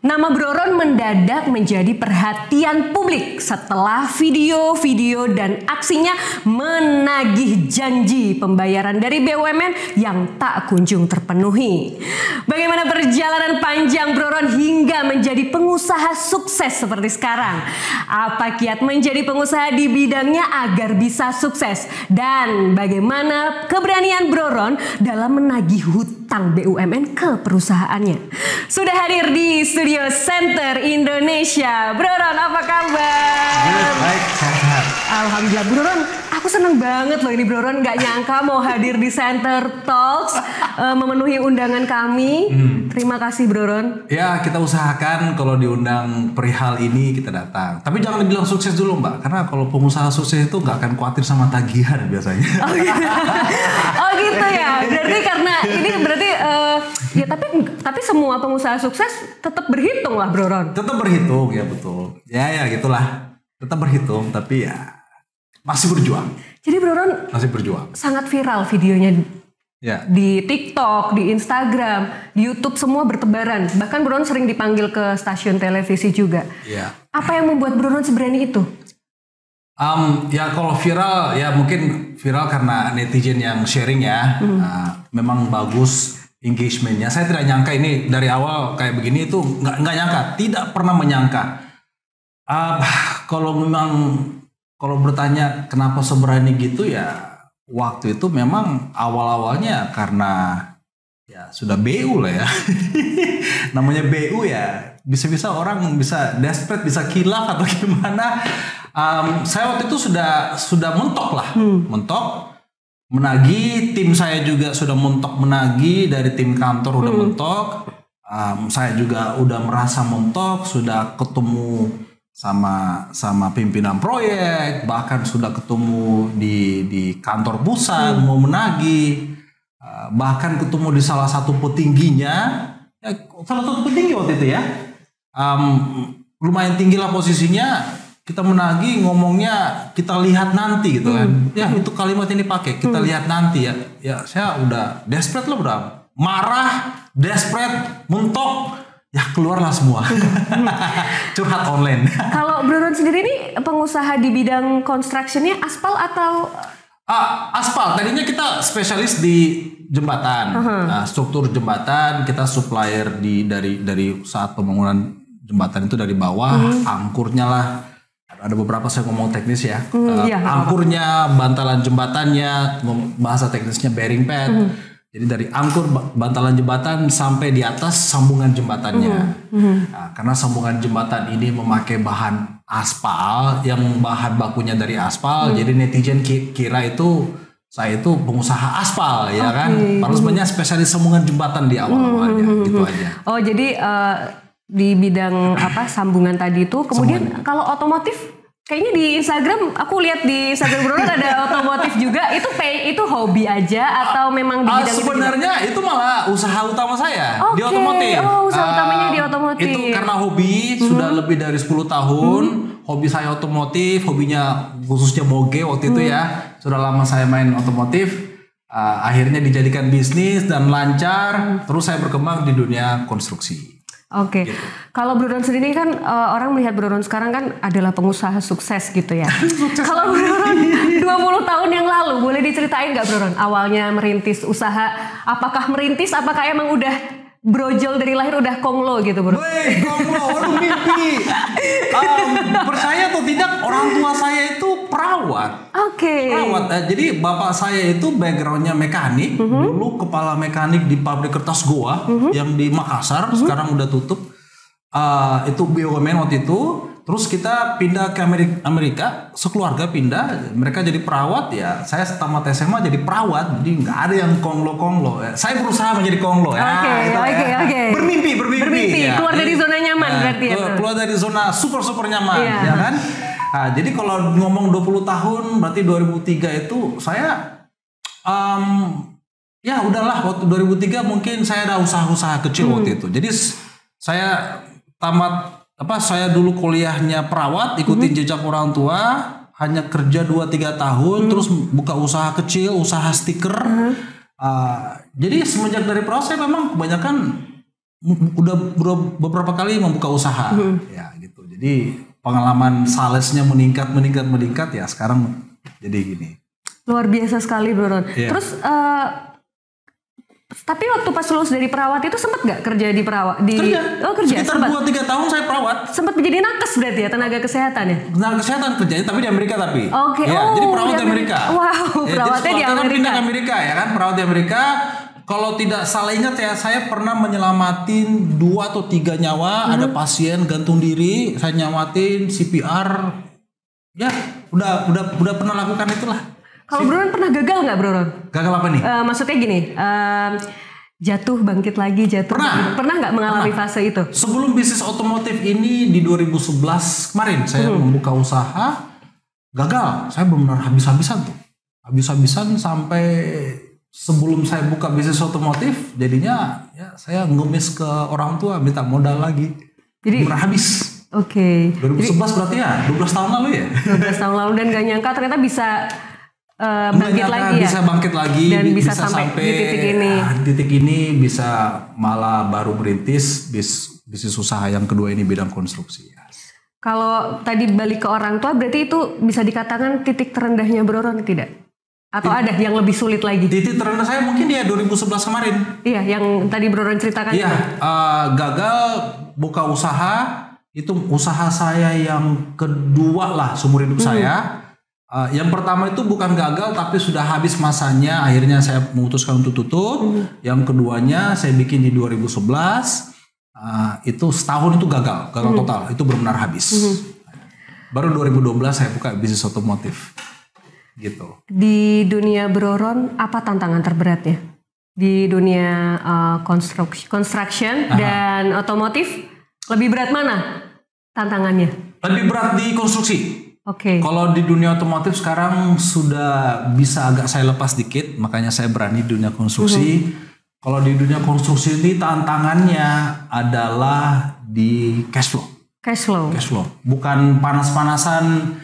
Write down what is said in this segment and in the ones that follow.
Nama Bro Ron mendadak menjadi perhatian publik setelah video-video dan aksinya menagih janji pembayaran dari BUMN yang tak kunjung terpenuhi. Bagaimana perjalanan panjang Bro Ron hingga menjadi pengusaha sukses seperti sekarang? Apa kiat menjadi pengusaha di bidangnya agar bisa sukses? Dan bagaimana keberanian Bro Ron dalam menagih hutang BUMN ke perusahaannya? Sudah hadir di studio Center Indonesia. Bro Ron, apa kabar? Baik, sehat. Alhamdulillah Bro Ron, aku seneng banget loh ini Bro Ron, gak nyangka mau hadir di Center Talks, memenuhi undangan kami. Terima kasih Bro Ron. Ya, kita usahakan kalau diundang perihal ini kita datang. Tapi jangan dibilang sukses dulu Mbak, karena kalau pengusaha sukses itu nggak akan khawatir sama tagihan biasanya. Oh gitu, oh, gitu ya. Berarti karena ini berarti ya tapi semua pengusaha sukses tetap berhitung lah Bro Ron. Tetap berhitung ya, betul. Ya gitulah. Tetap berhitung, tapi ya masih berjuang. Jadi Bro Ron masih berjuang. Sangat viral videonya. Ya. Di TikTok, di Instagram, di YouTube semua bertebaran. Bahkan Bro Ron sering dipanggil ke stasiun televisi juga. Ya. Apa yang membuat Bro Ron seberani itu? Ya kalau viral ya mungkin viral karena netizen yang sharing ya. Memang bagus engagementnya. Saya tidak nyangka ini dari awal kayak begini itu nggak nyangka, tidak pernah menyangka. Kalau bertanya kenapa seberani gitu ya, waktu itu memang awal-awalnya karena ya sudah BU lah ya. Namanya BU ya, bisa-bisa orang bisa desperate, bisa kilaf atau gimana. Saya waktu itu sudah mentok lah, mentok. Menagih, tim saya juga sudah mentok menagih, dari tim kantor udah mentok, saya juga udah merasa mentok, sudah ketemu sama pimpinan proyek, bahkan sudah ketemu di kantor pusat mau menagih, bahkan ketemu di salah satu petingginya, salah satu petinggi waktu itu ya, lumayan tinggi lah posisinya. Kita menagih, ngomongnya kita lihat nanti gitu kan. Ya itu kalimat ini pakai, kita lihat nanti ya. Ya saya udah desperate loh bro. Marah, desperate, mentok. Ya keluarlah semua. Curhat online. Kalau Bro Ron sendiri ini pengusaha di bidang constructionnya aspal atau? Aspal, tadinya kita spesialis di jembatan. Struktur jembatan, kita supplier dari saat pembangunan jembatan itu dari bawah, angkurnya lah. Ada beberapa saya ngomong teknis ya, angkurnya, bantalan jembatannya, bahasa teknisnya bearing pad. Jadi dari angkur bantalan jembatan sampai di atas sambungan jembatannya. Nah, karena sambungan jembatan ini memakai bahan aspal, yang bahan bakunya dari aspal, jadi netizen kira itu saya itu pengusaha aspal ya kan. Padahal sebenarnya spesialis sambungan jembatan di awal-awalnya, gitu aja. Oh jadi di bidang apa sambungan tadi itu, kemudian kalau otomotif kayaknya di Instagram aku lihat di Instagram Bro Ron ada otomotif juga, itu hobi aja atau memang di bidang sebenarnya itu malah usaha utama saya di otomotif. Oh, usaha utamanya di otomotif. Itu karena hobi sudah lebih dari 10 tahun, hobi saya otomotif, hobinya khususnya moge waktu itu ya. Sudah lama saya main otomotif. Akhirnya dijadikan bisnis dan lancar, terus saya berkembang di dunia konstruksi. Oke, gitu. Kalau Bro Ron sendiri kan orang melihat Bro Ron sekarang kan adalah pengusaha sukses gitu ya. Kalau Bro Ron 20 tahun yang lalu boleh diceritain nggak Bro Ron awalnya merintis usaha? Apakah merintis? Apakah emang udah brojol dari lahir udah konglo gitu Bro? Wih, konglo, waduh mimpi. Percaya atau tidak, orang tua saya itu perawat. Oke. Perawat. Jadi bapak saya itu backgroundnya mekanik, dulu kepala mekanik di pabrik kertas Goa yang di Makassar, sekarang udah tutup. Itu BUMN waktu itu. Terus kita pindah ke Amerika, sekeluarga pindah, mereka jadi perawat ya. Saya tamat SMA jadi perawat, jadi nggak ada yang konglo-konglo. Saya berusaha menjadi konglo ya. Oke. Bermimpi, ya. Keluar dari zona nyaman berarti ya. Keluar dari zona super nyaman, ya kan. Nah, jadi kalau ngomong 20 tahun, berarti 2003 itu saya, ya udahlah waktu 2003 mungkin saya ada usaha-usaha kecil waktu itu. Jadi saya saya dulu kuliahnya perawat, ikutin jejak orang tua, hanya kerja 2-3 tahun, terus buka usaha kecil, usaha stiker. Jadi semenjak dari perawat saya memang kebanyakan udah beberapa kali membuka usaha, ya gitu. Jadi pengalaman salesnya meningkat ya sekarang jadi gini. Luar biasa sekali Bro Ron. Yeah. Terus tapi waktu pas lulus dari perawat itu sempat nggak kerja di perawat? Kerja. Oh kerja. Sekitar 2-3 tahun saya perawat. Sempat menjadi nakes berarti ya, tenaga kesehatan ya? Tenaga kesehatan kerjanya tapi di Amerika tapi. Oke. Ya, jadi perawat di Amerika. Wow, perawatnya di Amerika. Pindah ke Amerika ya kan, perawat di Amerika. Kalau tidak salah ingat ya, saya pernah menyelamatin 2 atau 3 nyawa. Ada pasien gantung diri, saya nyamatin CPR. Ya, udah pernah lakukan itulah. Kalau Bro Ron pernah gagal nggak Bro Ron? Gagal apa nih? Maksudnya gini, jatuh bangkit lagi jatuh. Pernah nggak mengalami fase itu? Sebelum bisnis otomotif ini di 2011 kemarin saya membuka usaha, gagal. Saya benar-benar habis-habisan tuh, habis-habisan sampai sebelum saya buka bisnis otomotif, jadinya ya saya ngemis ke orang tua minta modal lagi. Jadi benar habis. Oke. 2011 berarti ya 12 tahun lalu ya. 12 tahun lalu dan gak nyangka ternyata bisa bangkit lagi ya. Bisa bangkit lagi dan bisa sampai di titik ini. Titik ini bisa malah baru merintis bisnis usaha yang kedua ini bidang konstruksi ya. Kalau tadi balik ke orang tua berarti itu bisa dikatakan titik terendahnya Bro Ron tidak? Atau ada yang lebih sulit lagi? Titik terendah saya mungkin dia 2011 kemarin. Iya, yang tadi Bro Ron ceritakan. Iya, gagal buka usaha, itu usaha saya yang kedua lah seumur hidup saya. Yang pertama itu bukan gagal tapi sudah habis masanya, akhirnya saya memutuskan untuk tutup. Yang keduanya saya bikin di 2011, itu setahun itu gagal total, itu benar-benar habis. Baru 2012 saya buka bisnis otomotif. Gitu. Di dunia Bro Ron apa tantangan terberatnya? Di dunia construction dan otomotif lebih berat mana tantangannya? Lebih berat di konstruksi. Oke. Kalau di dunia otomotif sekarang sudah bisa agak saya lepas dikit, makanya saya berani di dunia konstruksi. Kalau di dunia konstruksi ini tantangannya adalah di cash flow. Cash flow. Bukan panas-panasan.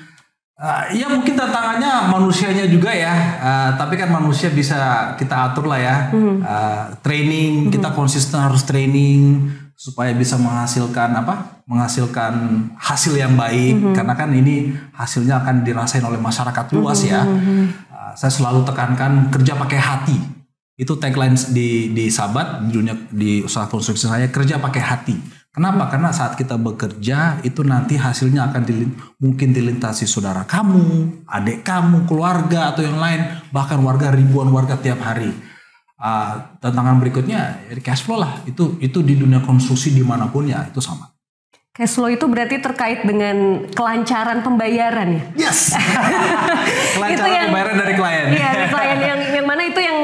Ya mungkin tantangannya manusianya juga ya, tapi kan manusia bisa kita atur lah ya. Training, kita konsisten harus training supaya bisa menghasilkan hasil yang baik, karena kan ini hasilnya akan dirasain oleh masyarakat luas ya. Saya selalu tekankan kerja pakai hati, itu tagline di Sahabat, di usaha konstruksi saya, kerja pakai hati. Kenapa? Karena saat kita bekerja itu nanti hasilnya akan mungkin dilintasi saudara kamu, adik kamu, keluarga atau yang lain, bahkan ribuan warga tiap hari. Tantangan berikutnya cash flow lah, itu di dunia konstruksi dimanapun ya itu sama. Cash flow itu berarti terkait dengan kelancaran pembayaran ya? Yes. Kelancaran pembayaran dari klien. Iya, klien yang mana itu yang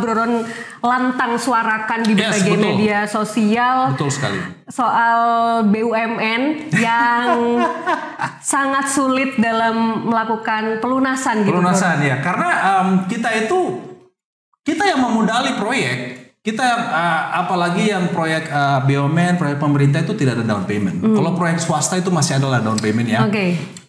Bro Ron lantang suarakan di berbagai media sosial. Betul sekali. Soal BUMN yang sangat sulit dalam melakukan pelunasan gitu. Pelunasan ya, karena kita yang memodali proyek. Kita apalagi yang proyek BUMN, proyek pemerintah itu tidak ada down payment. Kalau proyek swasta itu masih ada down payment ya.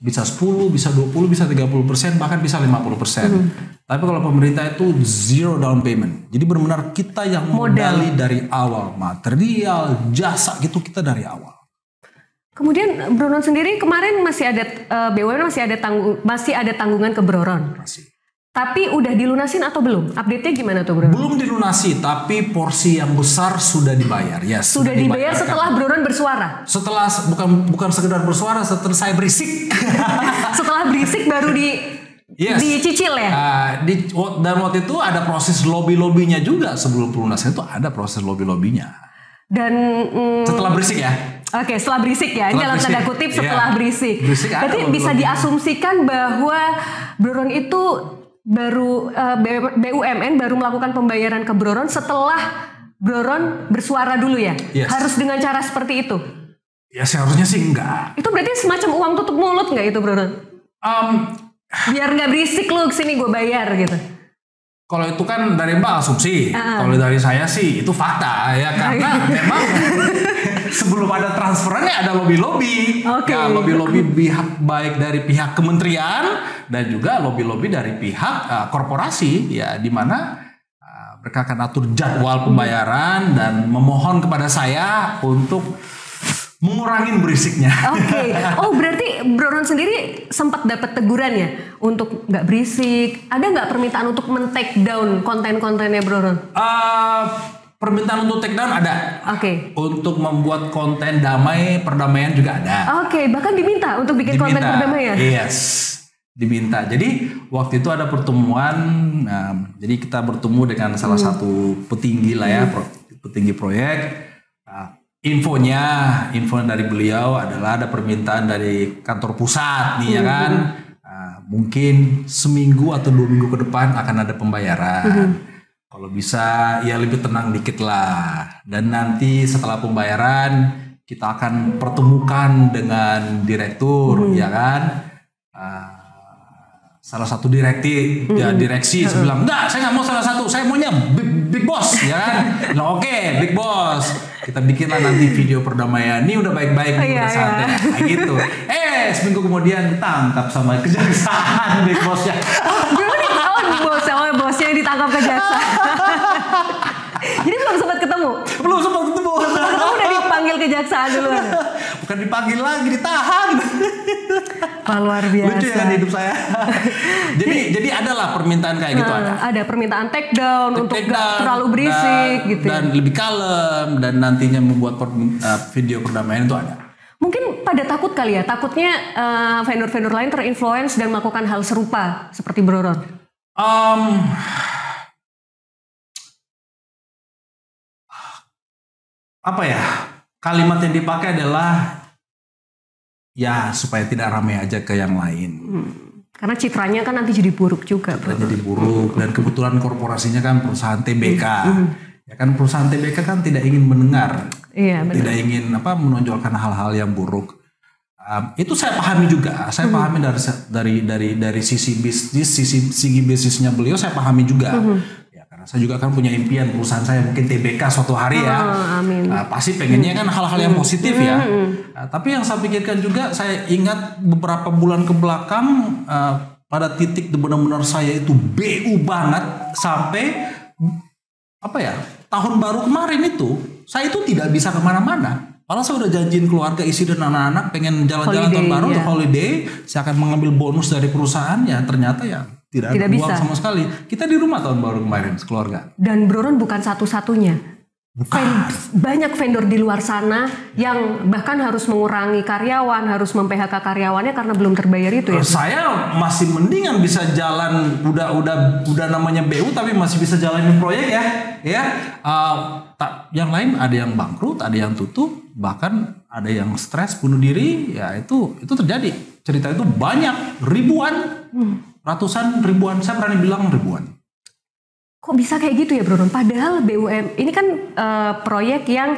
Bisa 10, bisa 20, bisa 30%, bahkan bisa 50%. Tapi kalau pemerintah itu zero down payment. Jadi benar-benar kita yang modali dari awal, material, jasa gitu kita dari awal. Kemudian Bro Ron sendiri kemarin masih ada BUMN masih ada tanggungan ke Bro Ron. Masih. Tapi udah dilunasin atau belum? Update-nya gimana tuh Bro Ron? Belum dilunasi, tapi porsi yang besar sudah dibayar. Ya, sudah dibayar setelah Bro Ron bersuara? Setelah, bukan sekedar bersuara, setelah saya berisik. Setelah berisik baru dicicil ya? Dan waktu itu ada proses lobby-lobbynya juga. Sebelum pelunasan itu ada proses lobby-lobbynya. Dan setelah berisik ya? Oke, setelah berisik ya. Ini dalam tanda kutip setelah berisik. Berarti bisa diasumsikan bahwa Bro Ron itu BUMN baru melakukan pembayaran ke Bro Ron setelah Bro Ron bersuara dulu ya? Yes. Harus dengan cara seperti itu? Ya seharusnya sih enggak. Itu berarti semacam uang tutup mulut nggak itu Bro Ron? Biar nggak berisik lu kesini gue bayar gitu. Kalau itu kan dari Mbak asumsi. Kalau dari saya sih itu fakta ya, karena memang sebelum ada transferannya ada lobby-lobby. Ya, lobby-lobby baik dari pihak kementerian dan juga lobby-lobby dari pihak korporasi ya, di mana mereka akan atur jadwal pembayaran dan memohon kepada saya untuk mengurangin berisiknya. Oke. Oh, berarti Bro Ron sendiri sempat dapat teguran ya untuk nggak berisik. Ada nggak permintaan untuk men-take down konten-kontennya Bro Ron? Permintaan untuk take down ada. Oke. Untuk membuat konten damai, perdamaian juga ada. Oke, bahkan diminta untuk bikin konten perdamaian. Yes, diminta. Jadi waktu itu ada pertemuan. Jadi kita bertemu dengan salah satu petinggi lah ya, petinggi proyek. Info dari beliau adalah ada permintaan dari kantor pusat nih ya kan. Mungkin seminggu atau 2 minggu ke depan akan ada pembayaran. Kalau bisa ya lebih tenang dikit lah. Dan nanti setelah pembayaran kita akan pertemukan dengan direktur ya kan. Salah satu direksi bilang enggak, saya nggak mau salah satu, saya maunya big boss ya kan. Nah, oke, big boss, kita bikinlah nanti video perdamaian. Ini udah baik-baik nih, udah santai nah, gitu. Seminggu kemudian ditangkap sama kejaksaan big bossnya. Bosnya yang ditangkap kejaksaan. Jadi belum sempat ketemu. Kamu udah dipanggil kejaksaan duluan. Bukan dipanggil lagi, ditahan. Luar biasa. Lucu ya kan hidup saya. jadi adalah permintaan kayak gitu ada. Ada permintaan take down untuk gak terlalu berisik gitu. Dan lebih kalem dan nantinya membuat video perdamaian itu ada. Mungkin pada takut kali ya, takutnya vendor-vendor lain terinfluence dan melakukan hal serupa seperti Bro Ron. Apa ya? Kalimat yang dipakai adalah ya supaya tidak ramai aja ke yang lain. Karena citranya kan nanti jadi buruk juga. Jadi buruk dan kebetulan korporasinya kan perusahaan TBK. Ya kan perusahaan TBK kan tidak ingin mendengar, tidak ingin menonjolkan hal-hal yang buruk. Itu saya pahami juga. Saya pahami dari sisi bisnisnya beliau saya pahami juga. Ya karena saya juga kan punya impian perusahaan saya mungkin TBK suatu hari ya. Amin. Pasti pengennya kan hal-hal yang positif ya. Tapi yang saya pikirkan juga, saya ingat beberapa bulan ke belakang pada titik benar-benar saya itu BU banget sampai tahun baru kemarin itu saya itu tidak bisa kemana-mana. Kalau saya udah janjiin keluarga, istri dan anak-anak pengen jalan-jalan tahun baru untuk holiday, saya akan mengambil bonus dari perusahaan ya ternyata ya tidak ada uang sama sekali. Kita di rumah tahun baru kemarin keluarga. Dan Bro Ron bukan satu-satunya. Banyak vendor di luar sana yang bahkan harus mengurangi karyawan, harus mem-PHK karyawannya karena belum terbayar itu ya. Saya masih mendingan bisa jalan udah namanya BU tapi masih bisa jalanin proyek ya. Yang lain ada yang bangkrut, ada yang tutup, bahkan ada yang stres bunuh diri, ya itu terjadi. Cerita itu banyak, ribuan, ratusan, ribuan, saya berani bilang ribuan. Kok bisa kayak gitu ya Bro Ron? Padahal BUMN ini kan proyek yang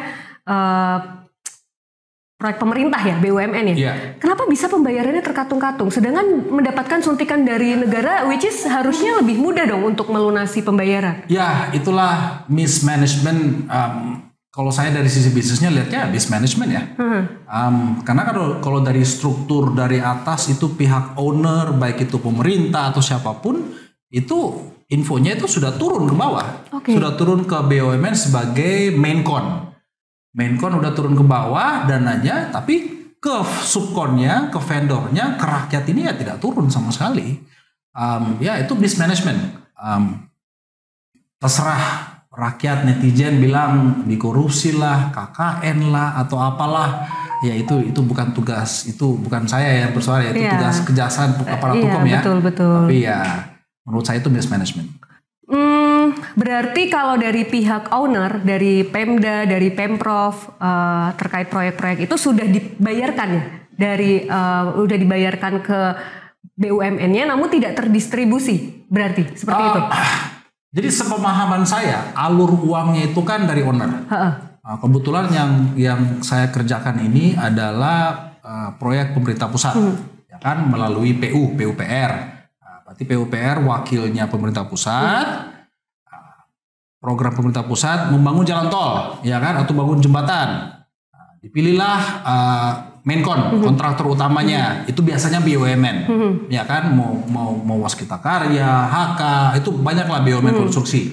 proyek pemerintah ya, BUMN ya. Yeah. Kenapa bisa pembayarannya terkatung-katung? Sedangkan mendapatkan suntikan dari negara, which is harusnya lebih mudah dong untuk melunasi pembayaran. Ya, itulah mismanagement. Kalau saya dari sisi bisnisnya lihatnya mismanagement ya. Karena kalau dari struktur dari atas itu pihak owner, baik itu pemerintah atau siapapun, itu infonya itu sudah turun ke bawah. Sudah turun ke BUMN sebagai maincon. Maincon udah turun ke bawah dananya, tapi ke subkonnya, ke vendornya, ke rakyat ini ya tidak turun sama sekali. Ya itu mismanagement. Terserah rakyat, netizen bilang dikorupsi lah, KKN lah atau apalah. Ya itu bukan tugas, itu bukan saya yang bersuara, itu tugas kejaksaan aparat hukum ya. Betul. Tapi ya menurut saya itu mismanagement. Berarti kalau dari pihak owner, dari Pemda, dari Pemprov terkait proyek-proyek itu sudah dibayarkan ya, udah dibayarkan ke BUMN-nya, namun tidak terdistribusi, berarti seperti itu. Jadi sepemahaman saya, alur uangnya itu kan dari owner. Kebetulan yang saya kerjakan ini adalah proyek pemerintah pusat, ya kan, melalui PUPR. Berarti PUPR wakilnya pemerintah pusat, program pemerintah pusat membangun jalan tol, ya kan, atau bangun jembatan. Dipilihlah Maincon, kontraktor utamanya, itu biasanya BUMN, ya kan, mau Waskita Karya, HK, itu banyaklah BUMN konstruksi.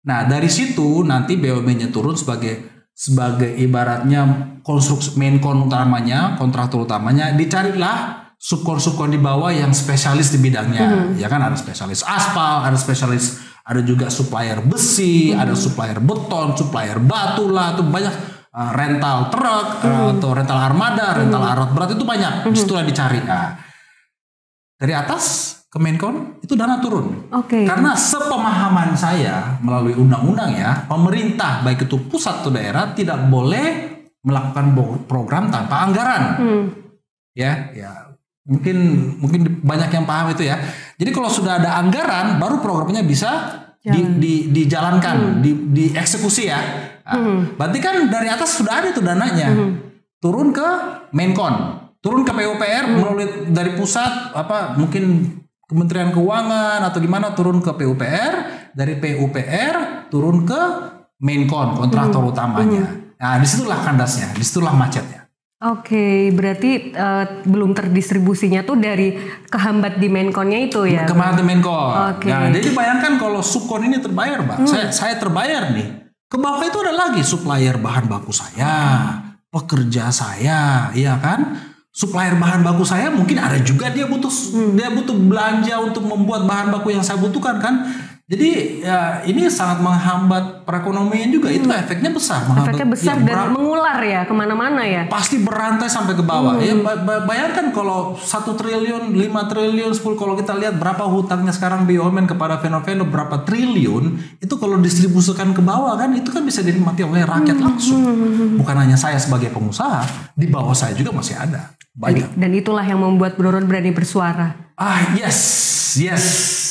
Nah dari situ nanti BUMN-nya turun sebagai ibaratnya konstruksi Menkon utamanya, kontraktor utamanya, dicarilah subkon di bawah yang spesialis di bidangnya. Ya kan ada spesialis aspal, ada spesialis, ada juga supplier besi, ada supplier beton, supplier batu lah, itu banyak rental truk atau rental armada, rental alat berat itu banyak. Disitulah dicari. Nah, dari atas ke Menkon itu dana turun. Karena sepemahaman saya melalui undang-undang ya, pemerintah baik itu pusat atau daerah tidak boleh melakukan program tanpa anggaran. Ya, mungkin banyak yang paham itu ya. Jadi kalau sudah ada anggaran, baru programnya bisa dijalankan, dieksekusi ya. Nah, berarti kan dari atas sudah ada itu dananya, turun ke Menkon, turun ke PUPR melalui dari pusat mungkin Kementerian Keuangan atau gimana, turun ke PUPR, dari PUPR turun ke Menkon, kontraktor utamanya. Nah, disitulah kandasnya, disitulah macetnya. Berarti belum terdistribusinya tuh dari kehambat di Menkonnya itu ya? Kehambat di Menkon. Nah, jadi bayangkan kalau subkon ini terbayar, Mbak. Saya terbayar nih. Ke bawah itu ada lagi supplier bahan baku saya, pekerja saya, iya kan? Supplier bahan baku saya mungkin ada juga dia butuh belanja untuk membuat bahan baku yang saya butuhkan kan. Jadi ya ini sangat menghambat perekonomian juga. Itu efeknya besar. Efeknya besar dan mengular ya kemana-mana ya. Pasti berantai sampai ke bawah. Ya, bayangkan kalau 1 triliun, 5 triliun, 10, kalau kita lihat berapa hutangnya sekarang BUMN kepada vendor-vendor, berapa triliun, itu kalau distribusikan ke bawah kan itu kan bisa dinikmati oleh rakyat langsung. Bukan hanya saya sebagai pengusaha, di bawah saya juga masih ada. Banyak. Dan itulah yang membuat Bro Ron berani bersuara. Yes.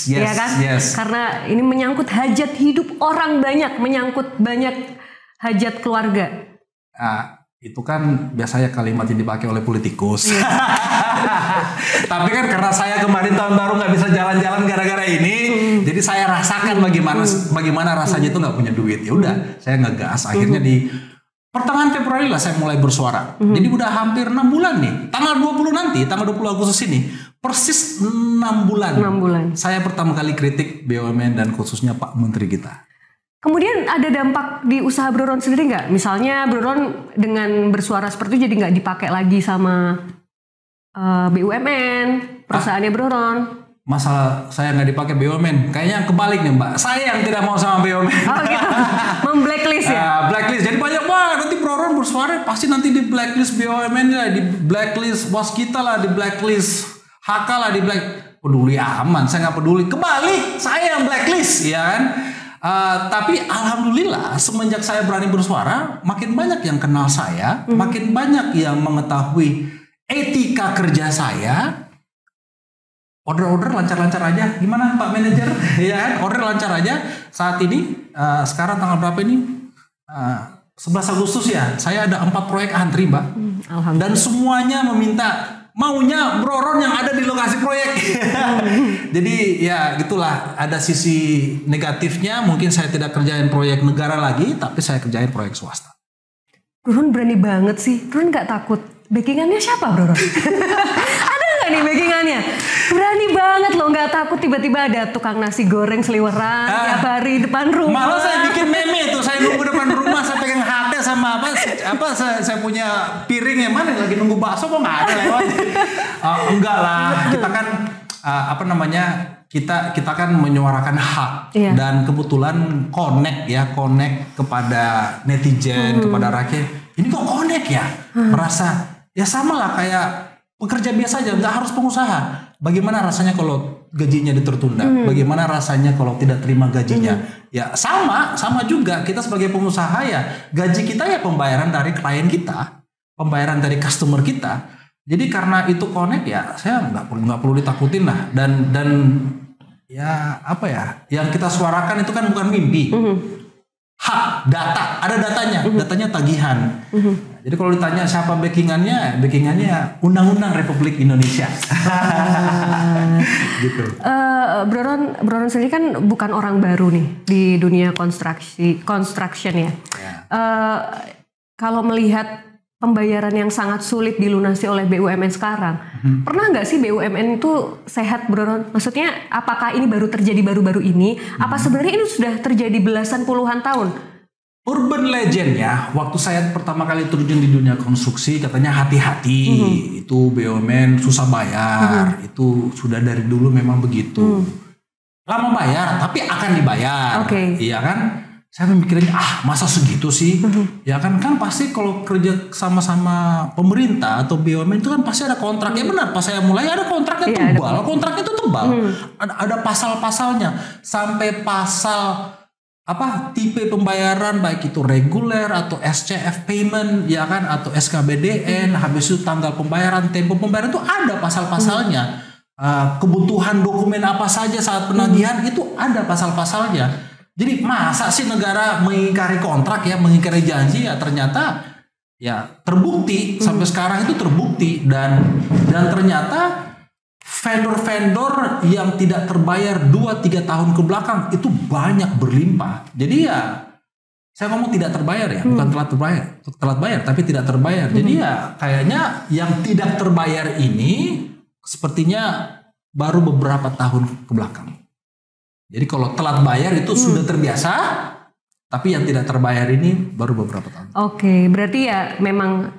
Ya kan? Karena ini menyangkut hajat hidup orang banyak, menyangkut banyak hajat keluarga. Itu kan biasanya kalimat yang dipakai oleh politikus. Tapi kan karena saya kemarin tahun baru nggak bisa jalan-jalan gara-gara ini, jadi saya rasakan bagaimana rasanya itu nggak punya duit. Ya udah, saya ngegas. Akhirnya di pertengahan Februari lah saya mulai bersuara. Jadi udah hampir 6 bulan nih. Tanggal 20 nanti, tanggal 20 Agustus ini, persis 6 bulan. 6 bulan. Saya pertama kali kritik BUMN dan khususnya Pak Menteri kita. Kemudian ada dampak di usaha Bro Ron sendiri nggak? Misalnya Bro Ron dengan bersuara seperti itu jadi nggak dipakai lagi sama BUMN, perusahaannya Bro Ron. Masalah saya nggak dipakai BUMN, kayaknya kebalik nih Mbak. Saya yang tidak mau sama BUMN. Gitu. Memblacklist ya? Blacklist. Jadi banyak nanti Bro Ron bersuara pasti nanti di blacklist BUMN lah, di blacklist bos kita lah, di blacklist HK lah, di peduli aman. Saya nggak peduli. Kebalik, saya yang blacklist, ya kan? Tapi alhamdulillah semenjak saya berani bersuara, makin banyak yang kenal saya, makin banyak yang mengetahui etika kerja saya. Order lancar-lancar aja. Gimana Pak Manajer? Ya kan? Order lancar aja. Saat ini sekarang tanggal berapa ini? 11 Agustus ya. Saya ada 4 proyek antri, Mbak. Dan semuanya maunya Bro Ron yang ada di lokasi proyek. Jadi ya gitulah. Ada sisi negatifnya. Mungkin saya tidak kerjain proyek negara lagi, tapi saya kerjain proyek swasta. Bro Ron berani banget sih. Bro Ron nggak takut. Backingannya siapa Bro Ron? Nih backingannya berani banget loh, nggak takut tiba-tiba ada tukang nasi goreng seliweran tiap hari depan rumah. Malah saya bikin meme tuh, saya nunggu depan rumah, saya pegang HT sama saya punya piring yang mana lagi nunggu bakso kok nggak ada lewat. Enggak lah, kita kan kita kan menyuarakan hak. Dan kebetulan connect kepada netizen, kepada rakyat. Ini kok connect ya, merasa ya sama lah kayak pekerja biasa aja, nggak harus pengusaha. Bagaimana rasanya kalau gajinya ditertunda? Bagaimana rasanya kalau tidak terima gajinya? Ya sama juga kita sebagai pengusaha ya, gaji kita ya pembayaran dari klien kita, pembayaran dari customer kita. Jadi karena itu connect ya, saya nggak perlu ditakutin lah. Dan ya apa ya, yang kita suarakan itu kan bukan mimpi. Hak, data, ada datanya tagihan. Jadi kalau ditanya siapa backingannya Undang-Undang Republik Indonesia. Gitu. Bro Ron sendiri kan bukan orang baru nih di dunia construction ya. Kalau melihat pembayaran yang sangat sulit dilunasi oleh BUMN sekarang. Pernah nggak sih BUMN itu sehat, Bro Ron? Maksudnya apakah ini baru terjadi baru-baru ini? Apa sebenarnya ini sudah terjadi belasan puluhan tahun? Urban legend ya, waktu saya pertama kali terjun di dunia konstruksi katanya hati-hati, itu BUMN susah bayar, itu sudah dari dulu memang begitu. Lama bayar, tapi akan dibayar, iya kan? Saya mikirin masa segitu sih, ya kan pasti kalau kerja sama-sama pemerintah atau BUMN itu kan pasti ada kontrak. Ya benar, pas saya mulai ada kontraknya tebal, kontraknya itu tebal, ada pasal-pasalnya sampai pasal tipe pembayaran baik itu reguler atau SCF payment ya kan atau SKBDN, habis itu tanggal pembayaran, tempo pembayaran itu ada pasal-pasalnya. Kebutuhan dokumen apa saja saat penagihan itu ada pasal-pasalnya. Jadi masa sih negara mengingkari kontrak ya, mengingkari janji ya, ternyata ya terbukti sampai sekarang itu terbukti dan ternyata vendor-vendor yang tidak terbayar 2-3 tahun ke belakang itu banyak berlimpah. Jadi ya saya ngomong tidak terbayar ya, bukan telat bayar tapi tidak terbayar. Jadi ya kayaknya yang tidak terbayar ini sepertinya baru beberapa tahun ke belakang. Jadi kalau telat bayar itu sudah terbiasa, tapi yang tidak terbayar ini baru beberapa tahun. Oke, berarti ya memang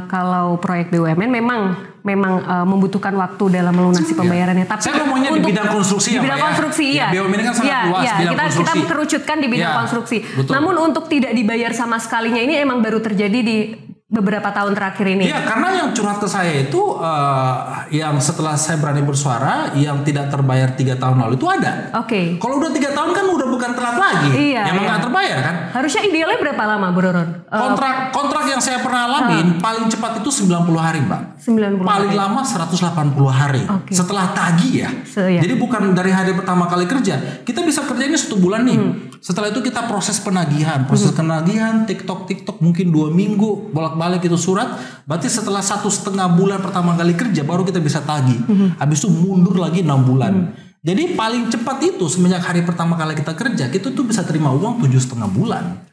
kalau proyek BUMN memang membutuhkan waktu dalam melunasi pembayarannya. Tapi saya ngomongnya di bidang konstruksi di bidang konstruksi ya. BUMN ini kan sangat luas bidang konstruksi. Kita kerucutkan di bidang konstruksi. Betul. Namun untuk tidak dibayar sama sekalinya ini emang baru terjadi di beberapa tahun terakhir ini. Iya, karena yang curhat ke saya itu yang setelah saya berani bersuara yang tidak terbayar 3 tahun lalu itu ada. Kalau udah 3 tahun kan udah bukan telat lagi. Emang nggak terbayar kan? Harusnya idealnya berapa lama, Bro Ron? Kontrak yang saya pernah alamin paling cepat itu 90 hari, Mbak. 90 paling lama 180 hari. Setelah tagih ya. Jadi bukan dari hari pertama kali kerja. Kita bisa kerja ini 1 bulan nih. Setelah itu kita proses penagihan. TikTok mungkin 2 minggu bolak-balik itu surat. Berarti setelah 1,5 bulan pertama kali kerja baru kita bisa tagih. Habis itu mundur lagi 6 bulan. Jadi paling cepat itu semenjak hari pertama kali kita kerja, kita tuh bisa terima uang 7,5 bulan.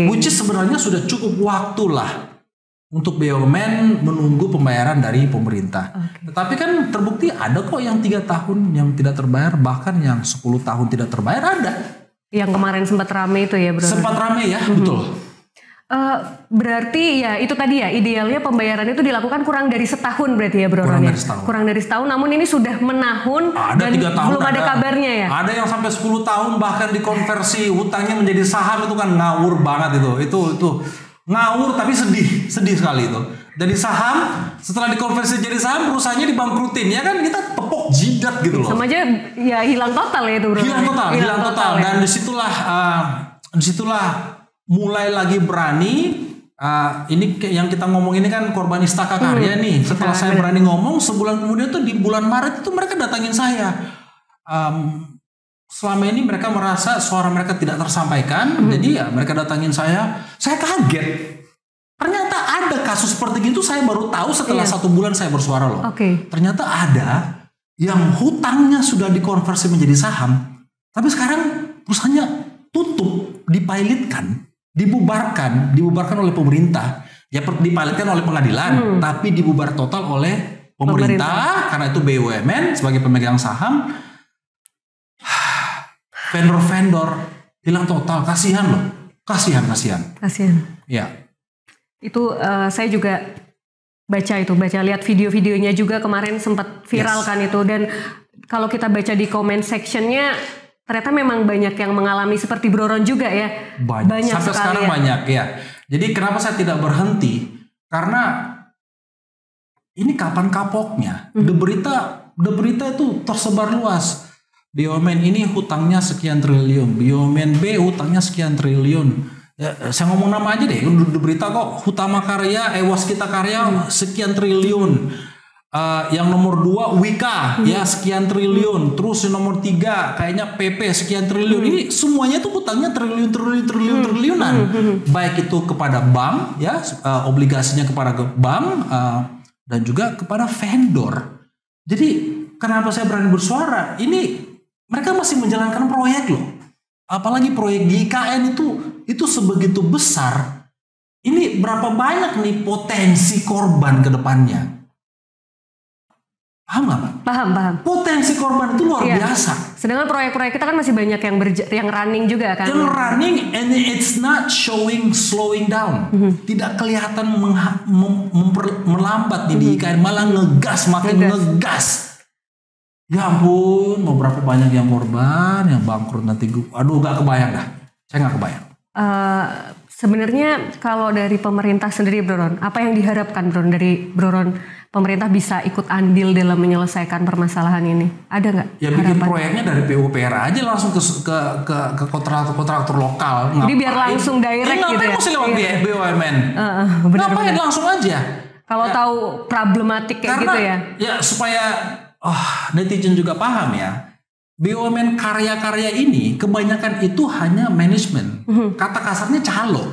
Which is sebenarnya sudah cukup waktu lah untuk BUMN menunggu pembayaran dari pemerintah. Tetapi kan terbukti ada kok yang 3 tahun yang tidak terbayar, bahkan yang 10 tahun tidak terbayar ada. Yang kemarin sempat rame itu ya, Bro? Sempat rame ya, betul. Berarti ya itu tadi ya, idealnya pembayaran itu dilakukan kurang dari setahun berarti ya, Bro? Kurang dari setahun, namun ini sudah menahun dan 3 tahun belum ada kabarnya ya? Ada yang sampai 10 tahun bahkan dikonversi hutangnya menjadi saham, itu kan ngawur banget itu ngawur tapi sedih sekali itu. Dari saham setelah dikonversi jadi saham perusahaannya dibangkrutin ya kan, kita tepok jidat gitu loh. Sama aja ya hilang total ya itu, Bro. Hilang total. Dan disitulah mulai lagi berani. Ini yang kita ngomong ini kan korban istaka karya nih. Setelah saya berani ngomong, sebulan kemudian tuh di bulan Maret itu mereka datangin saya. Selama ini mereka merasa suara mereka tidak tersampaikan, jadi ya mereka datangin saya kaget. Ternyata ada kasus seperti itu, saya baru tahu setelah 1 bulan saya bersuara loh. Ternyata ada yang hutangnya sudah dikonversi menjadi saham, tapi sekarang perusahaannya tutup, dipilotkan, dibubarkan oleh pemerintah. Ya dipilotkan oleh pengadilan, tapi dibubar total oleh pemerintah. Karena itu BUMN sebagai pemegang saham. Vendor-vendor hilang total, kasihan loh, kasihan. Ya. Itu saya juga baca lihat video-videonya juga kemarin sempat viral kan itu, dan kalau kita baca di comment sectionnya ternyata memang banyak yang mengalami seperti Bro Ron juga ya. Banyak sampai sekali sekarang banyak ya. Jadi kenapa saya tidak berhenti? Karena ini kapan kapoknya? The berita itu tersebar luas. BUMN ini hutangnya sekian triliun, BUMN B hutangnya sekian triliun. Ya, saya ngomong nama aja deh, udah berita kok. Hutama Karya, Waskita Karya sekian triliun. Yang nomor 2 Wika ya sekian triliun. Terus yang nomor 3 kayaknya PP sekian triliun. Ini semuanya tuh hutangnya triliunan. Baik itu kepada bank ya, obligasinya kepada bank dan juga kepada vendor. Jadi kenapa saya berani bersuara? Ini mereka masih menjalankan proyek loh. Apalagi proyek di IKN itu sebegitu besar. Ini Jadi berapa banyak nih potensi korban ke depannya? Paham nggak, Pak? Paham. Potensi korban itu luar biasa. Sedangkan proyek-proyek kita kan masih banyak yang running juga kan. Yang running and it's not slowing down. Tidak kelihatan melambat di IKN, malah ngegas, makin ngegas. Ya ampun, mau berapa banyak yang korban, yang bangkrut nanti. Aduh, gak kebayang dah. Saya gak kebayang. Sebenarnya kalau dari pemerintah sendiri, Bro Ron, apa yang diharapkan, Bro, dari Bro Ron, pemerintah bisa ikut andil dalam menyelesaikan permasalahan ini? Ada nggak? Ya bikin proyeknya dari PUPR aja langsung ke kontraktor lokal. Jadi biar langsung direct gitu ya? Mesti lewat BUMN? Ngapain langsung aja? Kalau tahu problematik kayak gitu ya? Ya supaya netizen juga paham ya. BUMN karya-karya ini kebanyakan itu hanya manajemen. Kata kasarnya calo.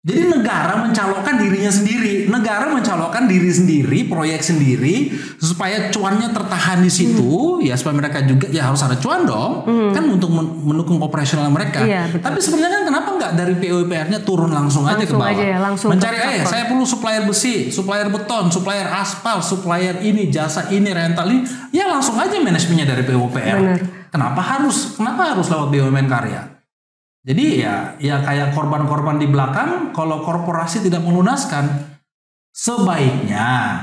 Jadi negara mencalonkan dirinya sendiri, negara mencalonkan diri sendiri, proyek sendiri supaya cuannya tertahan di situ, ya supaya mereka juga ya harus ada cuan dong, kan untuk mendukung operasional mereka. Iya, tapi sebenarnya kenapa nggak dari PUPR-nya turun langsung aja ke bawah, mencari saya perlu supplier besi, supplier beton, supplier aspal, supplier ini, jasa ini, rental ini, ya langsung aja manajemennya dari PUPR. Bener. Kenapa harus lewat BUMN karya? Jadi ya kayak korban-korban di belakang, kalau korporasi tidak melunaskan, sebaiknya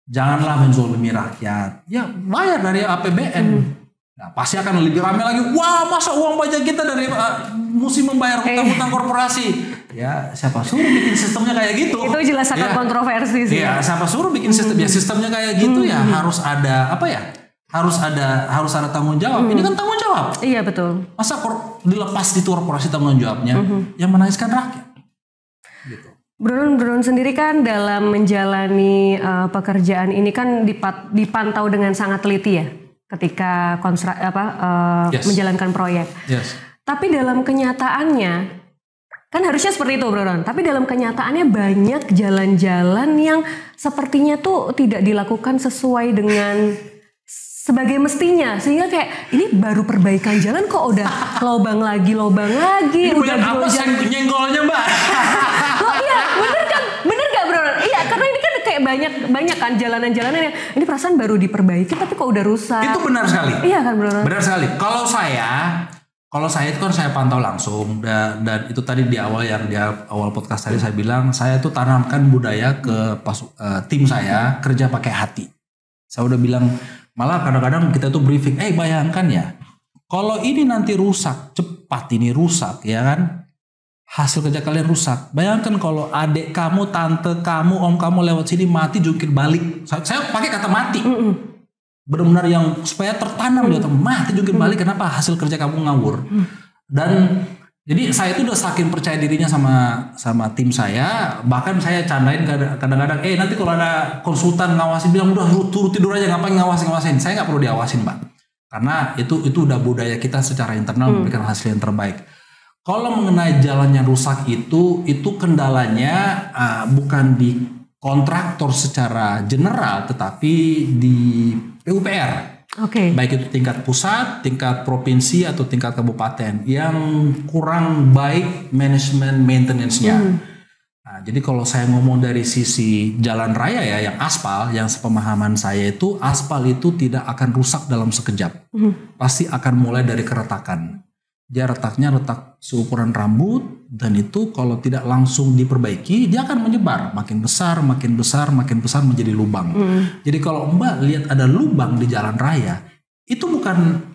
janganlah menzolimi rakyat. Ya bayar dari APBN. Nah, pasti akan lebih ramai lagi. Wah, masa uang pajak kita dari mesti membayar hutang-hutang korporasi. Ya siapa suruh bikin sistemnya kayak gitu? Itu jelas akan kontroversi sih. Ya siapa suruh bikin sistemnya kayak gitu ya harus ada apa ya? Harus ada tanggung jawab. Ini kan tanggung jawab. Iya betul. Masa dilepas di korporasi tanggung jawabnya yang menangiskan rakyat. Gitu. Bro Ron sendiri kan dalam menjalani pekerjaan ini kan dipantau dengan sangat teliti ya ketika menjalankan proyek. Yes. Tapi dalam kenyataannya kan harusnya seperti itu Bro Ron. Tapi dalam kenyataannya banyak jalan-jalan yang sepertinya tuh tidak dilakukan sesuai dengan sebagai mestinya, sehingga kayak ini baru perbaikan jalan kok udah lobang lagi. Ini udah apa nyenggolnya Mbak? Loh iya, bener gak Bro? Iya, karena ini kan kayak banyak kan jalanan-jalanan yang ini perasaan baru diperbaiki tapi kok udah rusak. Itu benar sekali. Iya kan Bro? Benar sekali. Kalau saya itu kan saya pantau langsung dan itu tadi di awal podcast tadi saya bilang saya tuh tanamkan budaya ke tim saya kerja pakai hati. Saya udah bilang malah kadang-kadang kita tuh briefing, bayangkan ya, kalau ini nanti rusak, cepat ini rusak, ya kan, hasil kerja kalian rusak. Bayangkan kalau adik kamu, tante kamu, om kamu lewat sini mati jungkir balik. Saya pakai kata mati, benar-benar yang supaya tertanam di otak, mati jungkir balik. Kenapa? Hasil kerja kamu ngawur. Dan jadi saya itu udah saking percaya dirinya sama tim saya, bahkan saya candain kadang-kadang, nanti kalau ada konsultan ngawasin bilang udah turut tidur aja, ngapain ngawasin. Saya nggak perlu diawasin Mbak, karena itu udah budaya kita secara internal memberikan hasil yang terbaik. Kalau mengenai jalan yang rusak itu kendalanya bukan di kontraktor secara general, tetapi di PUPR. Okay. Baik itu tingkat pusat, tingkat provinsi atau tingkat kabupaten yang kurang baik manajemen maintenance-nya. Nah, jadi kalau saya ngomong dari sisi jalan raya ya, yang aspal, yang sepemahaman saya itu aspal itu tidak akan rusak dalam sekejap. Pasti akan mulai dari keretakan. Dia retaknya retak seukuran rambut dan itu kalau tidak langsung diperbaiki dia akan menyebar makin besar menjadi lubang. Jadi kalau Mbak lihat ada lubang di jalan raya itu bukan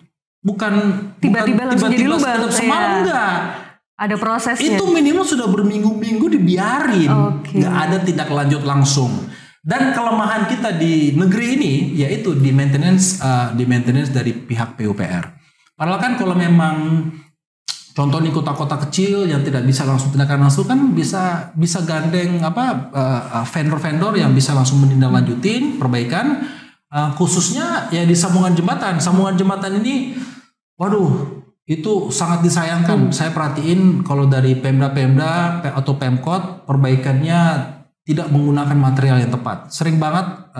tiba-tiba langsung jadi lubang semalam enggak. Ada prosesnya. Itu minimal sudah berminggu-minggu dibiarin, nggak ada tindak lanjut langsung. Dan kelemahan kita di negeri ini yaitu di maintenance dari pihak PUPR. Padahal kan kalau memang contoh di kota-kota kecil yang tidak bisa langsung tindakan langsung kan bisa gandeng vendor-vendor yang bisa langsung menindaklanjutin perbaikan khususnya ya di sambungan jembatan. Sambungan jembatan ini waduh itu sangat disayangkan. Saya perhatiin kalau dari Pemda atau Pemkot perbaikannya tidak menggunakan material yang tepat. Sering banget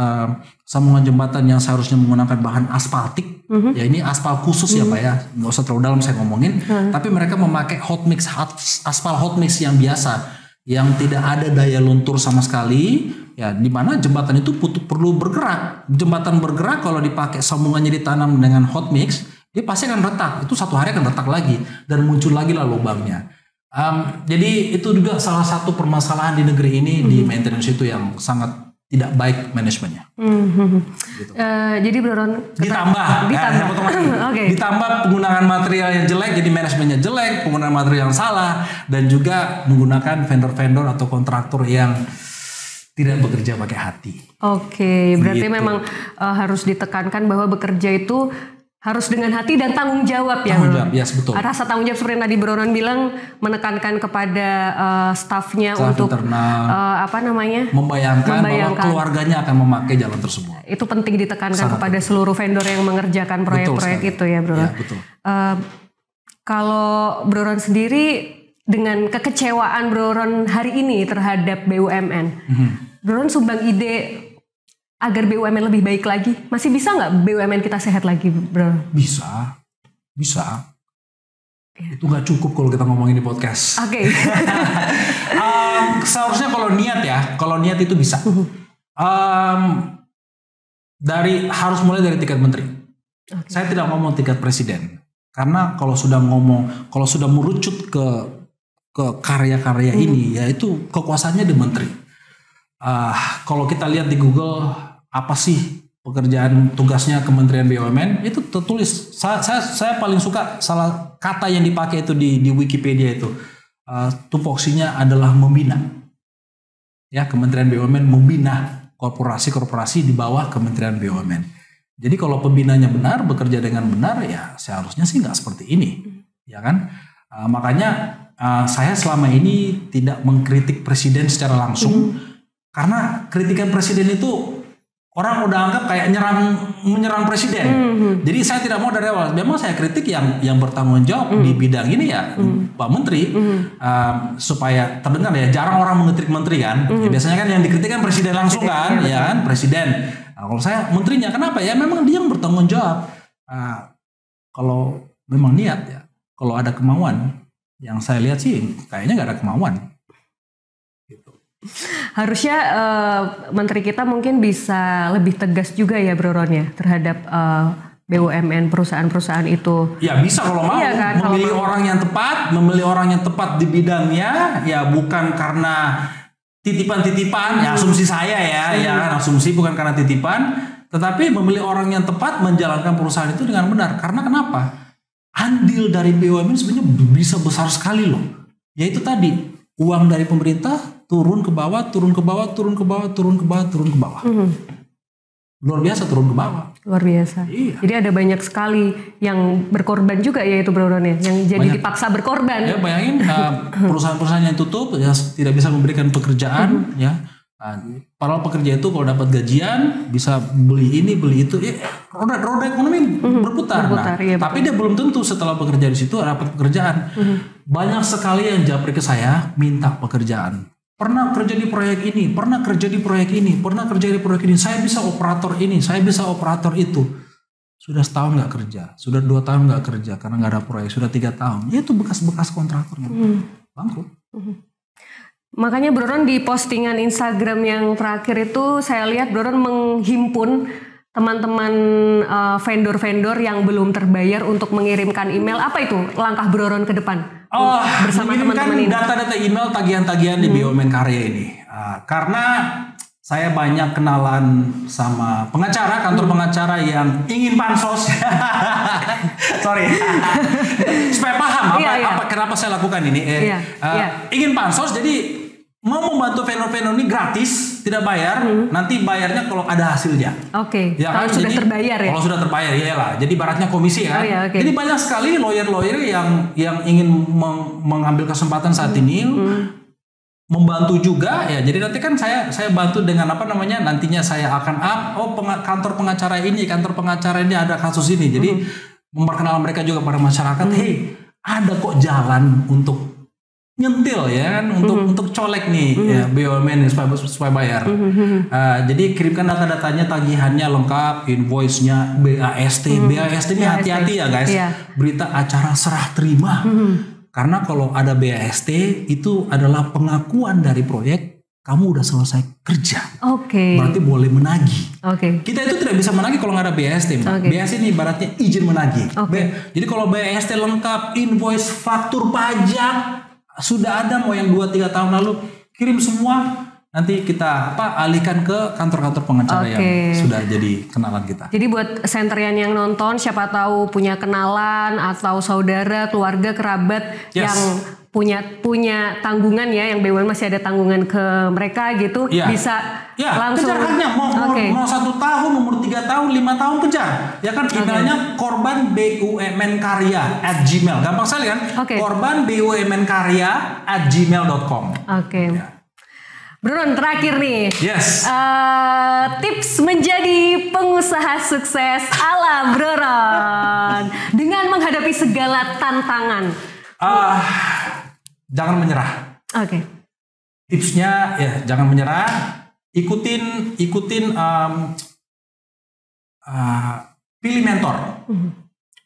sambungan jembatan yang seharusnya menggunakan bahan aspaltik, ya ini aspal khusus ya Pak ya, nggak usah terlalu dalam saya ngomongin, tapi mereka memakai aspal hot mix yang biasa, yang tidak ada daya luntur sama sekali, ya di mana jembatan itu perlu bergerak. Jembatan bergerak kalau dipakai sambungannya ditanam dengan hot mix, dia pasti akan retak. Itu 1 hari akan retak lagi dan muncul lagi lah lubangnya. Jadi itu juga salah satu permasalahan di negeri ini di maintenance itu yang sangat tidak baik manajemennya. Gitu. Jadi Bro Ron ditambah. Okay. Ditambah penggunaan material yang jelek, jadi manajemennya jelek, penggunaan material yang salah, dan juga menggunakan vendor-vendor atau kontraktor yang tidak bekerja pakai hati. Oke, berarti Gitu. memang harus ditekankan bahwa bekerja itu harus dengan hati dan tanggung jawab ya. Tanggung jawab, yes, betul. Rasa tanggung jawab seperti yang tadi Bro Ron bilang, menekankan kepada stafnya Staff untuk internal, membayangkan bahwa keluarganya akan memakai jalan tersebut. Itu penting ditekankan kepada seluruh vendor yang mengerjakan proyek-proyek itu ya Bro Ron. Ya, betul. Kalau Bro Ron sendiri dengan kekecewaan Bro Ron hari ini terhadap BUMN, Bro Ron sumbang ide agar BUMN lebih baik lagi. Masih bisa nggak BUMN kita sehat lagi, Bro? Bisa. Itu nggak cukup kalau kita ngomongin di podcast. Oke. Seharusnya kalau niat itu bisa. Harus mulai dari tingkat menteri. Okay. Saya tidak ngomong tingkat presiden, karena kalau sudah merucut ke karya-karya ini, ya itu kekuasaannya di menteri. Kalau kita lihat di Google, apa sih pekerjaan tugasnya Kementerian BUMN, itu tertulis. Saya paling suka salah kata yang dipakai itu di Wikipedia itu. Tupoksinya adalah membina. Ya, Kementerian BUMN membina korporasi-korporasi di bawah Kementerian BUMN. Jadi kalau pembinanya benar, bekerja dengan benar, ya seharusnya sih nggak seperti ini, ya kan? Makanya saya selama ini tidak mengkritik presiden secara langsung. Karena kritikan presiden itu orang udah anggap kayak menyerang presiden. Jadi saya tidak mau dari awal. Memang saya kritik yang bertanggung jawab di bidang ini ya Pak Menteri, supaya terdengar ya. Jarang orang mengkritik menteri kan. Ya, biasanya kan yang dikritik kan presiden langsung kan, ya kan presiden. Nah, kalau saya menterinya, kenapa ya? Memang dia yang bertanggung jawab. Kalau memang niat ya, kalau ada kemauan, yang saya lihat sih kayaknya nggak ada kemauan. Harusnya menteri kita mungkin bisa lebih tegas juga ya Bro Ron ya terhadap BUMN perusahaan-perusahaan itu. Ya bisa kalau mau, kan, memilih orang yang tepat di bidangnya, ya bukan karena titipan-titipan, ya asumsi saya ya kan, asumsi bukan karena titipan, tetapi memilih orang yang tepat menjalankan perusahaan itu dengan benar. Karena kenapa? Andil dari BUMN sebenarnya bisa besar sekali loh. Yaitu tadi, uang dari pemerintah turun ke bawah. Luar biasa turun ke bawah. Luar biasa. Iya. Jadi ada banyak sekali yang berkorban juga ya itu Bro Ron ya, yang jadi dipaksa berkorban. Ya bayangin perusahaan-perusahaan yang tutup ya tidak bisa memberikan pekerjaan ya. Padahal pekerja itu kalau dapat gajian bisa beli ini beli itu, ya roda ekonomi berputar. Iya, tapi dia belum tentu setelah bekerja di situ dapat pekerjaan. Banyak sekali yang japri ke saya minta pekerjaan. Pernah kerja di proyek ini, pernah kerja di proyek ini, saya bisa operator ini, saya bisa operator itu. Sudah setahun nggak kerja, sudah 2 tahun nggak kerja karena nggak ada proyek, sudah 3 tahun. Ya itu bekas-bekas kontraktornya bangkrut. Makanya Bro Ron di postingan Instagram yang terakhir itu saya lihat Bro Ron menghimpun teman-teman vendor-vendor yang belum terbayar untuk mengirimkan email. Apa itu langkah Bro Ron ke depan? Bersama teman-teman ini. Data-data email tagihan-tagihan di BUMN Karya ini. Karena saya banyak kenalan sama pengacara, kantor pengacara yang ingin pansos. Sorry. Supaya paham kenapa saya lakukan ini. Ingin pansos, jadi mau membantu vendor-vendor ini gratis, tidak bayar. Nanti bayarnya kalau ada hasilnya. Oke. Ya, kalau kan? sudah terbayar ya. Kalau sudah terbayar, iyalah. Jadi baratnya komisi kan. Okay. Jadi banyak sekali lawyer-lawyer yang ingin mengambil kesempatan saat ini, membantu juga ya. Jadi nanti kan saya bantu dengan nantinya saya akan kantor pengacara ini ada kasus ini. Jadi memperkenalkan mereka juga pada masyarakat, hey, ada kok jalan untuk nyentil ya kan, untuk colek nih ya, BUMN supaya bayar. Jadi kirimkan data-datanya, tagihannya lengkap, invoice-nya, BAST ini hati-hati ya guys. Berita acara serah terima. Karena kalau ada BAST itu adalah pengakuan dari proyek kamu udah selesai kerja. Oke. Berarti boleh menagih. Oke. Kita itu tidak bisa menagih kalau nggak ada BAST, Mbak. Oke. BAST ini ibaratnya izin menagih. Oke. Jadi kalau BAST lengkap, invoice, faktur pajak sudah ada, mau yang 2-3 tahun lalu kirim semua. Nanti kita alihkan ke kantor-kantor pengacara yang sudah jadi kenalan kita. Jadi buat senterian yang nonton, siapa tahu punya kenalan atau saudara, keluarga, kerabat yang punya tanggungan ya, yang BUMN masih ada tanggungan ke mereka gitu, bisa langsung. Kejar haknya mau 1 tahun, umur 3 tahun, 5 tahun kejar. Ya kan emailnya korban BUMN Karya @gmail. Gampang sekali kan? Korban BUMN Karya @gmail.com. Oke. Bro Ron, terakhir nih. Yes. Tips menjadi pengusaha sukses ala Bro Ron dengan menghadapi segala tantangan. Jangan menyerah. Oke. Tipsnya ya jangan menyerah. Ikutin pilih mentor.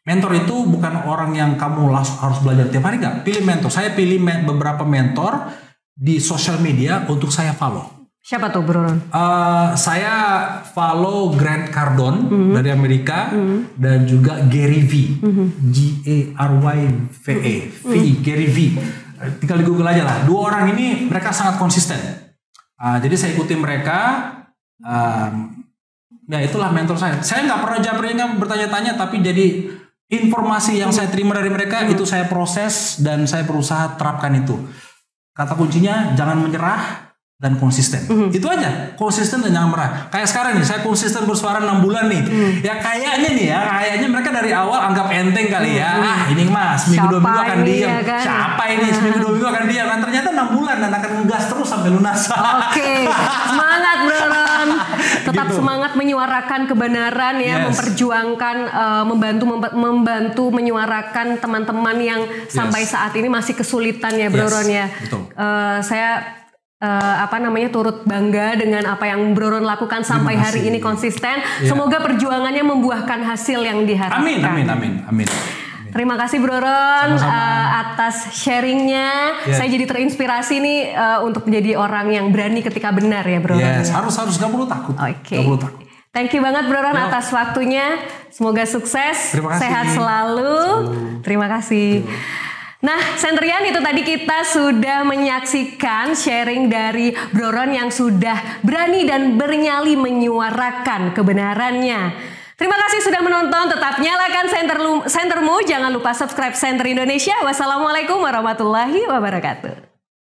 Mentor itu bukan orang yang kamu harus belajar tiap hari, nggak. Pilih mentor. Saya pilih beberapa mentor di sosial media untuk saya follow. Siapa tuh Bro Ron? Saya follow Grant Cardone dari Amerika dan juga Gary V. G-A-R-Y-V-E. Gary V. Tinggal di Google aja lah. 2 orang ini mereka sangat konsisten. Jadi saya ikuti mereka. Ya itulah mentor saya. Saya nggak pernah japrinnya bertanya-tanya, tapi jadi informasi yang saya terima dari mereka itu saya proses dan saya berusaha terapkan itu. Kata kuncinya jangan menyerah dan konsisten. Itu aja, konsisten dan jangan menyerah. Kayak sekarang nih, saya konsisten bersuara 6 bulan nih. Ya kayaknya mereka dari awal anggap enteng kali ya. Ini mas, seminggu 2 minggu akan diam. Ya kan? Siapa ini? Seminggu 2 minggu akan diam. Dan ternyata 6 bulan dan akan ngegas terus sampai lunas. Oke, semangat Bro Ron. Tetap gitu. Semangat menyuarakan kebenaran ya, memperjuangkan, membantu menyuarakan teman-teman yang sampai saat ini masih kesulitan ya Bro Ron ya. Betul. Saya turut bangga dengan apa yang Bro Ron lakukan sampai hari ini konsisten. Semoga perjuangannya membuahkan hasil yang diharapkan. Amin. Terima kasih Bro Ron atas sharingnya. Saya jadi terinspirasi nih untuk menjadi orang yang berani ketika benar ya Bro Ron. Harus gak perlu takut. Gak perlu takut. Thank you banget Bro Ron atas waktunya. Semoga sukses, sehat selalu. Terima kasih. Nah, Sentrian, itu tadi kita sudah menyaksikan sharing dari Bro Ron yang sudah berani dan bernyali menyuarakan kebenarannya. Terima kasih sudah menonton, tetap nyalakan sentermu, jangan lupa subscribe Senter Indonesia. Wassalamualaikum warahmatullahi wabarakatuh.